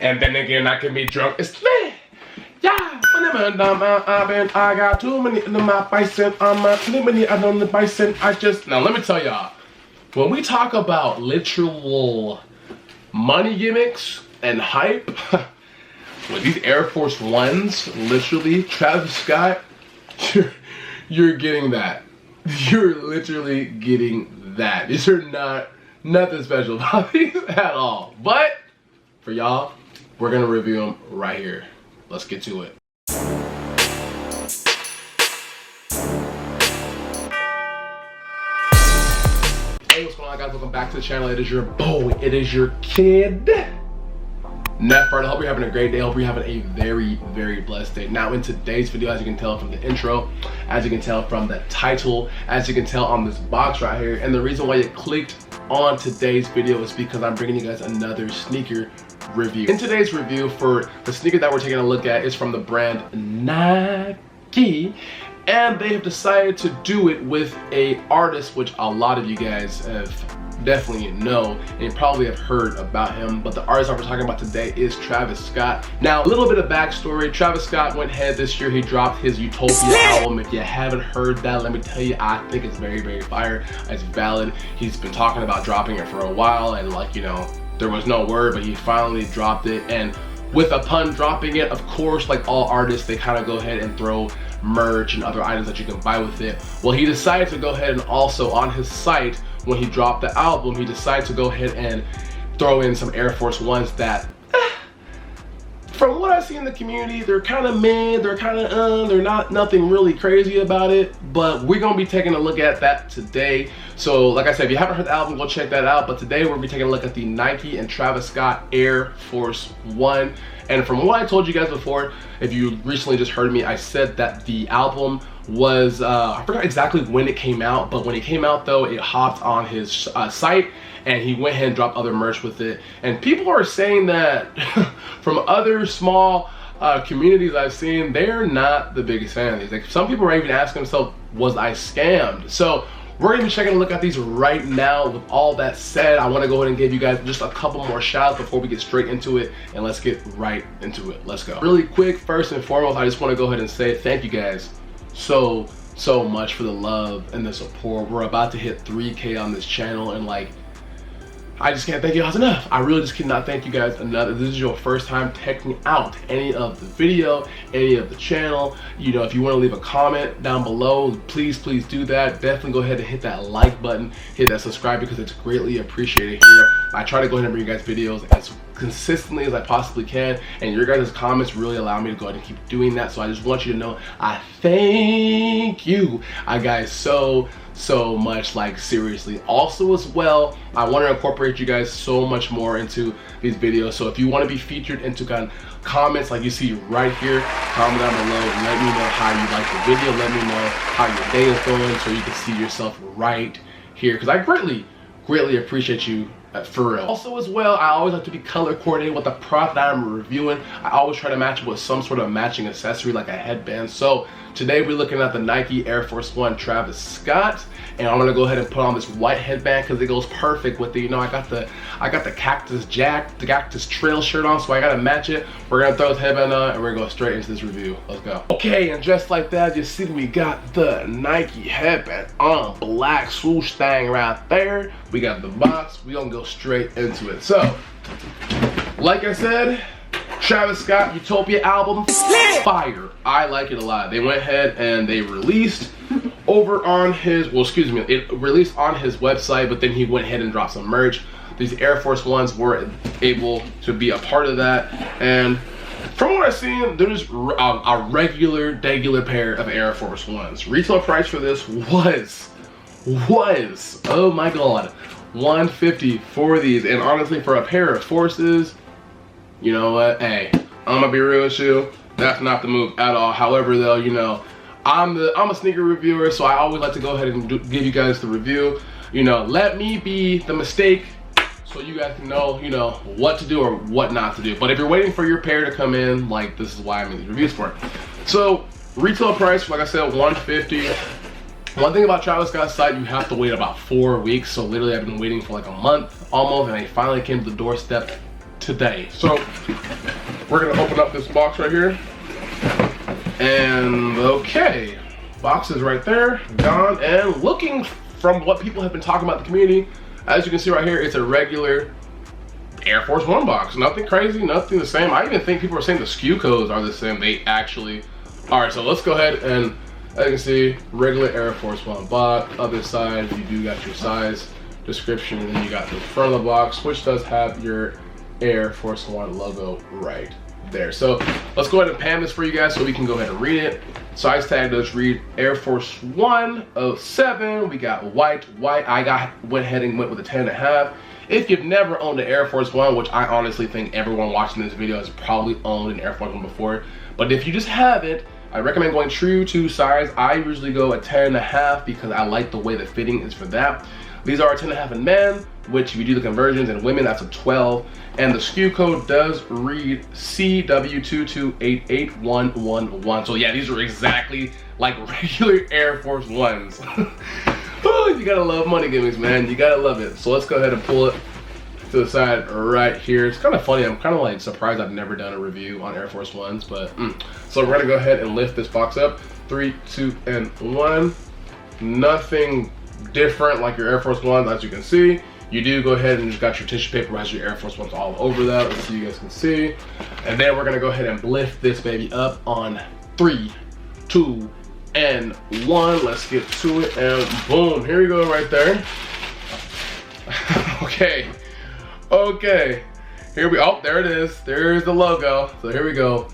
And then again, I can be drunk. It's me. Yeah. I got too many in my bison. Too many on the bison. Now let me tell y'all. When we talk about literal money gimmicks and hype, with these Air Force Ones, literally, Travis Scott, you're getting that. You're literally getting that. These are nothing special about these at all. But for y'all, we're gonna review them right here. Let's get to it. Hey, what's going on, guys? Welcome back to the channel. It is your boy. It is your kid. Nefert. I hope you're having a great day. I hope you're having a very, very blessed day. Now, in today's video, as you can tell from the intro, as you can tell from the title, as you can tell on this box right here, and the reason why you clicked on today's video is because I'm bringing you guys another sneaker review. In today's review, for the sneaker that we're taking a look at is from the brand Nike, and they have decided to do it with a artist which a lot of you guys have definitely know and you probably have heard about him, but the artist that we're talking about today is Travis Scott. Now, a little bit of backstory. Travis Scott went ahead this year, he dropped his Utopia album. If you haven't heard that, let me tell you, I think it's very, very fire. It's valid. He's been talking about dropping it for a while, and like, you know, there was no word, but he finally dropped it. And with upon dropping it, of course, like all artists, they kind of go ahead and throw merch and other items that you can buy with it. Well, he decided to go ahead and also on his site, when he dropped the album, he decided to go ahead and throw in some Air Force Ones that, from what I see in the community, they're kind of mid, they're kind of, they're nothing really crazy about it, but we're gonna be taking a look at that today. So like I said, if you haven't heard the album, go check that out, but today we'll be taking a look at the Nike and Travis Scott Air Force One. And from what I told you guys before, if you recently just heard me, I said that the album was, I forgot exactly when it came out, but when it came out though, it hopped on his site and he went ahead and dropped other merch with it. And people are saying that from other small communities I've seen, they're not the biggest fan of these. Like, some people are even asking themselves, was I scammed? So we're gonna be taking a look at these right now. With all that said, I wanna go ahead and give you guys just a couple more shots before we get straight into it, and let's get right into it. Let's go. Really quick, first and foremost, I just wanna go ahead and say thank you guys so much for the love and the support. We're about to hit 3K on this channel, and like, I just can't thank you guys enough. I really just cannot thank you guys enough. If this is your first time checking out any of the video, any of the channel, you know, if you want to leave a comment down below, please do that. Definitely go ahead and hit that like button, hit that subscribe, because it's greatly appreciated here. I try to go ahead and bring you guys videos as consistently as I possibly can, and your guys' comments really allow me to go ahead and keep doing that. So I just want you to know I thank you guys so much, like seriously. Also as well, I want to incorporate you guys so much more into these videos. So if you want to be featured into kind of comments like you see right here, comment down below and let me know how you like the video, let me know how your day is going, so you can see yourself right here, because I greatly appreciate you. For real. Also as well, I always like to be color coordinated with the product that I'm reviewing. I always try to match it with some sort of matching accessory like a headband. So today we're looking at the Nike Air Force One Travis Scott, and I'm gonna go ahead and put on this white headband because it goes perfect with the, you know, I got the Cactus Jack, the Cactus Trail shirt on, so I gotta match it. We're gonna throw this headband on and we're gonna go straight into this review. Let's go. Okay, and just like that, you see we got the Nike headband on, black swoosh thing right there. We got the box. We gonna go straight into it. So, like I said, Travis Scott Utopia album, fire. I like it a lot. They went ahead and they released over on his, well, excuse me, it released on his website, but then he went ahead and dropped some merch. These Air Force Ones were able to be a part of that, and from what I've seen, there's a regular pair of Air Force Ones. Retail price for this was, oh my god, $150 for these. And honestly, for a pair of Forces, you know what, hey, I'm gonna be real with you, that's not the move at all. However though, you know, I'm a sneaker reviewer, so I always like to go ahead and give you guys the review. You know, let me be the mistake so you guys can know, you know, what to do or what not to do. But if you're waiting for your pair to come in, like, this is why I'm in these reviews for it. So retail price, like I said, $150. One thing about Travis Scott's site, you have to wait about 4 weeks. So literally I've been waiting for like a month almost, and they finally came to the doorstep today. So we're gonna open up this box right here. And okay, box is right there, gone. And looking from what people have been talking about in the community, as you can see right here, it's a regular Air Force One box. Nothing crazy, nothing the same. I even think people are saying the SKU codes are the same. They actually are. So let's go ahead and, as you can see, regular Air Force One box. Other side, you do got your size description, and then you got the front of the box, which does have your Air Force One logo right there. So let's go ahead and pan this for you guys so we can go ahead and read it. Size tag does read Air Force One 07. We got white. I went ahead and went with a 10.5. If you've never owned an Air Force One, which I honestly think everyone watching this video has probably owned an Air Force One before, but if you just haven't, I recommend going true to size. I usually go a 10.5 because I like the way the fitting is for that. These are a 10.5 in men, which if you do the conversions, and women, that's a 12. And the SKU code does read CW2288111. So yeah, these are exactly like regular Air Force Ones. Oh, you gotta love money gimmicks, man. You gotta love it. So let's go ahead and pull it to the side right here. It's kind of funny. I'm kind of like surprised I've never done a review on Air Force Ones, but so we're gonna go ahead and lift this box up. 3, 2, and 1. Nothing different like your Air Force Ones, as you can see. You do go ahead and just got your tissue paper, has your Air Force Ones all over that. Let's see, you guys can see. And then we're gonna go ahead and lift this baby up on 3, 2, and 1. Let's get to it, and boom, here we go right there. Okay, here we, oh, there it is. There's the logo. So here we go.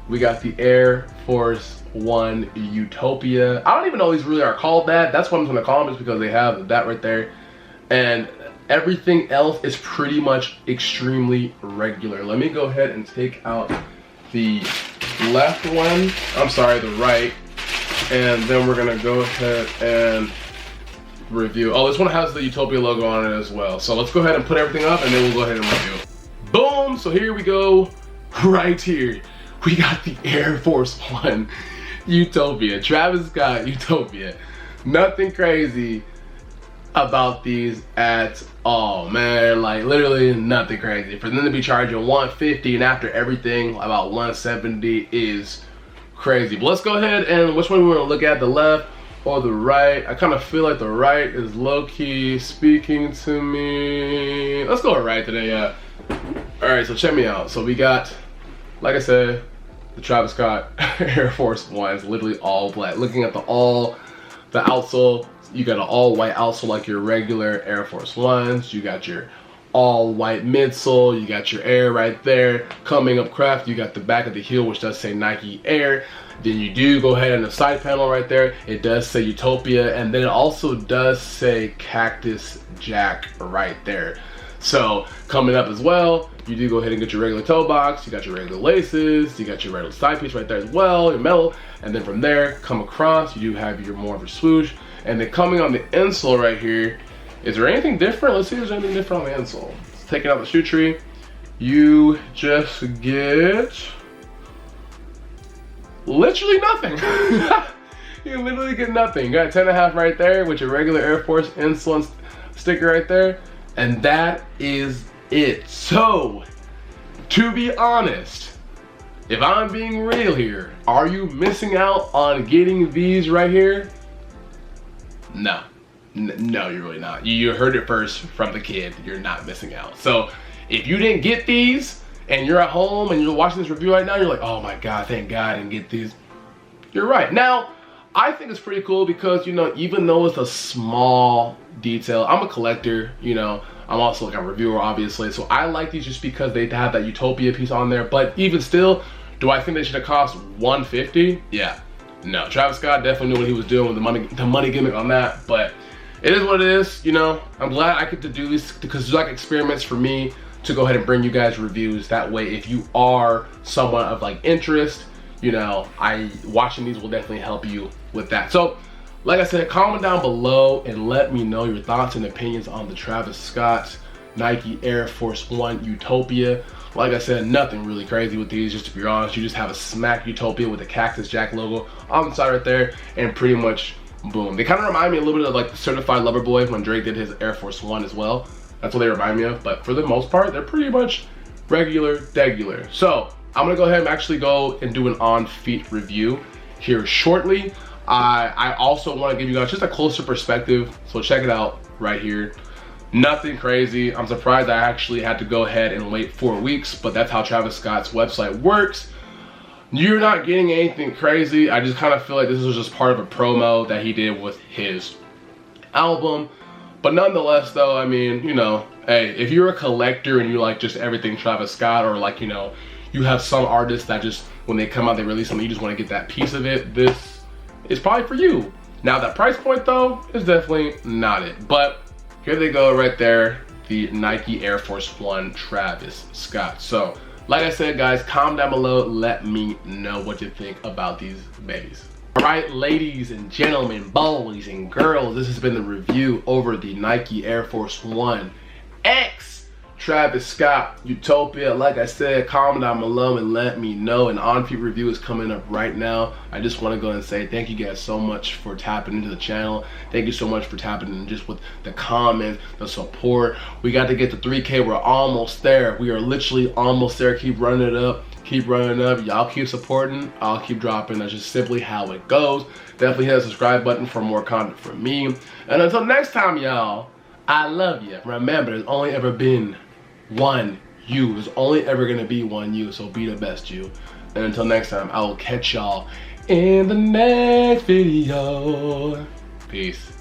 We got the Air Force One Utopia. I don't even know these really are called that. That's what I'm gonna call them, just because they have that right there. And everything else is pretty much extremely regular. Let me go ahead and take out the left one. I'm sorry, the right. And then we're gonna go ahead and review. Oh, this one has the Utopia logo on it as well. So let's go ahead and put everything up, and then we'll go ahead and review. Boom, so here we go. Right here, we got the Air Force One Utopia. Travis Scott Utopia. Nothing crazy about these at all, man. Like literally nothing crazy. For them to be charging $150 and after everything about $170 is crazy. But let's go ahead and which one we want to look at, the left or the right? I kind of feel like the right is low-key speaking to me. Let's go right today, yeah. All right, so check me out. So we got, like I said, the Travis Scott Air Force Ones, literally all black. Looking at the outsole, you got an all white outsole like your regular Air Force Ones. You got your all white midsole. You got your Air right there. Coming up craft, you got the back of the heel, which does say Nike Air. Then you do go ahead on the side panel right there. It does say Utopia, and then it also does say Cactus Jack right there. So coming up as well, you do go ahead and get your regular toe box. You got your regular laces. You got your regular side piece right there as well, your metal. And then from there, come across, you do have your more of a swoosh. And then coming on the insole right here, is there anything different? Let's see if there's anything different on the insole. Let's take it out the shoe tree. You just get literally nothing. You literally get nothing. You got a 10.5 right there with your regular Air Force insole sticker right there. And that is it. So, to be honest, if I'm being real here, are you missing out on getting these right here? No. No, you're really not. You heard it first from the kid. You're not missing out. So, if you didn't get these, and you're at home and you're watching this review right now, you're like, oh my God, thank God I didn't get these. You're right. Now, I think it's pretty cool because, you know, even though it's a small detail, I'm a collector, you know, I'm also like a reviewer, obviously. So I like these just because they have that Utopia piece on there. But even still, do I think they should have cost $150? Yeah. No, Travis Scott definitely knew what he was doing with the money gimmick on that. But it is what it is, you know. I'm glad I get to do this because it's like experiments for me to go ahead and bring you guys reviews. That way, if you are someone of like interest, you know, watching these will definitely help you with that. So, like I said, comment down below and let me know your thoughts and opinions on the Travis Scott Nike Air Force One Utopia. Like I said, nothing really crazy with these, just to be honest. You just have a smack Utopia with the Cactus Jack logo on the side right there, and pretty much boom. They kind of remind me a little bit of like the Certified Lover Boy when Drake did his Air Force One as well. That's what they remind me of, but for the most part, they're pretty much regular, degular. So I'm gonna go ahead and actually go and do an on-feet review here shortly. I also want to give you guys just a closer perspective, so check it out right here. Nothing crazy. I'm surprised I actually had to go ahead and wait 4 weeks, but that's how Travis Scott's website works. You're not getting anything crazy. I just kind of feel like this was just part of a promo that he did with his album. But nonetheless though, I mean, you know, hey, if you're a collector and you like just everything Travis Scott, or like, you know, you have some artists that just, when they come out, they release something, you just want to get that piece of it, this is probably for you. Now that price point though is definitely not it, but here they go right there, the Nike Air Force One Travis Scott. So like I said guys, comment down below, let me know what you think about these babies. All right, ladies and gentlemen, boys and girls, this has been the review over the Nike Air Force One X Travis Scott Utopia. Like I said, comment down below and let me know. An on-feet review is coming up right now. I just want to go and say thank you guys so much for tapping into the channel. Thank you so much for tapping in just with the comments, the support. We got to get to 3K. We're almost there. We are literally almost there. Keep running it up. Keep running up. Y'all keep supporting. I'll keep dropping. That's just simply how it goes. Definitely hit the subscribe button for more content from me. And until next time, y'all, I love you. Remember, there's only ever been one you. There's only ever gonna be one you, so be the best you. And until next time, I will catch y'all in the next video. Peace.